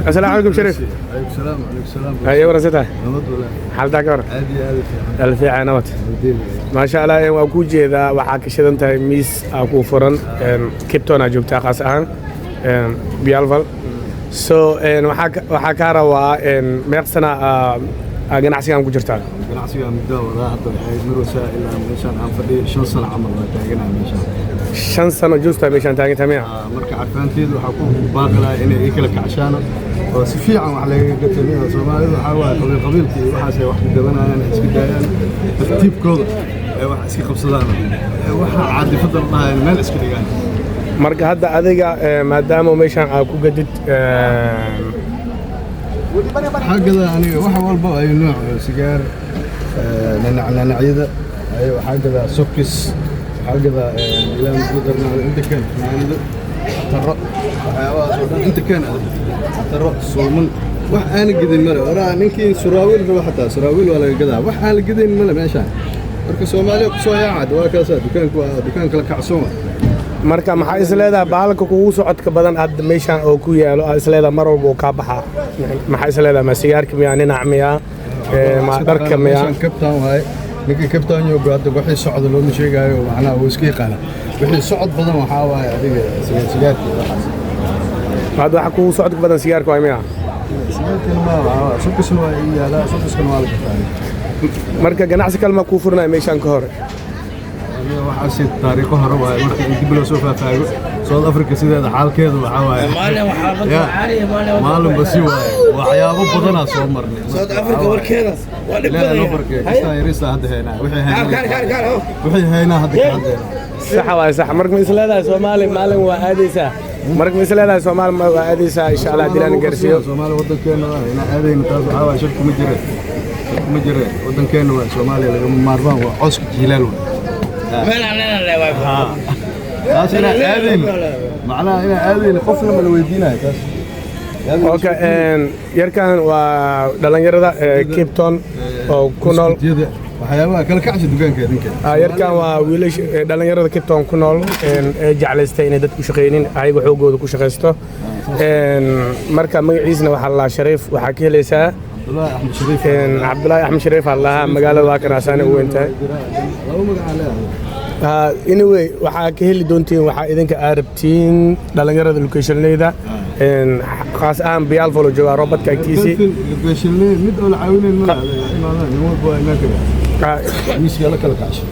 السلام عليكم شريف. عليكم السلام. عليكم السلام. هاي ورثتها. نمط ولا حالتك ورا. عادي الفي عنوات. ما شاء الله waa jeeda waxa ka shidan tahay miis ku furan Kipton aad joogtaa qaas ahaan Bialval so waxa ka rawaa meeqsana ganacsigan ku jirtaa ganacsigan muddo wada hadda waxay marwasa ilaa meeshan aan fadhiyo 5 sano camal waa taaganahay meeshan 5 sano joosta meeshan taagantahay marka carfaanteedu waxa ku baaqlaa inay ay kala kacshaan oo si fiican wax laga gatamiyo Soomaalidu waxa waa qabiilkii waxaas ay wax ku dabanayaan iska daayaan tartiibkooda wax iska qabsadaan waxa caadifada lahayn meel iska dhigaan marka hadda adiga maadaama meeshan aad ku gadid حاجة يعني واحد والبا أي نوع سيجار نعناعيدة أي حاجة سكس حاجة إلى قدرنا أنت كان عنده ترى أنت كان ترى صومن وأنا قد المرة ورا نكى سراويل في واحدة سراويل ولا كذا وأنا قد المرة ماشان مركز سومالي قصوى عاد وكذا دكان كلا كعصومة marka maxaa isleedahay baalka kugu socodka badan aad meeshan oo ku yaalo isleedahay mar walba ka baxa maxaa isleedahay ma sigaarka miyaa ninac miyaa ma dharka miyaa kabtaan waay ninkii kabtaan iyo go'aad wixii socod loo sheegayo macnaha uu iska qala wixii socod badan waxa waay adiga sigaarka waxaas waxa kugu socodka badan sigaarka waay miyaa sigaarka ma waa shukisna waa yaala shukisna waa la gataan marka ganacsi kalma ku furnaa meeshan ka hor waxaasi taariikho hore waay markii dib loo soo faafaago South Africa sideeda xaalkeedu waxa waay maalin basi waay waxyaabo badan aan soo marnay South Africa warkeeda waa dhib badan yarista hadda heena wixii heena hadda ka hadda sax waay sax marka isleedahay Soomaali maalin waa aadaysaa marka isleedahay Soomaali ma waa aadaysaa insha Allah dilaan garsiyo Soomaali wadankeena ina aadayna taas waxa waay shirku ma jire wadankeena waa Soomaali laga maarmaan waa cooska jiilaal أنا آذن معناه أنا آذن قفنا من الويدينا أوكي يركان ودلنا يردا كيبتون أو كونول وحياة كل كعش دكان كذا يركان وويلش دلنا يردا كيبتون كونول جعل استين دت كشقينين عيب حقوق دت كشقيسته مركب مجلسنا وحلا شريف وحكي ليسا عبد الله أحمد شريف الله مقالة واكن عشان وينته anyway waxa ka heli doontiin waxa idinka aarabtiin dhalinyarada location leeda qaas aan biyaal folo jooga robadka agtiisi location leeda mid oo la caawinay ma laha inoo baa inaka miis yala kala kaashay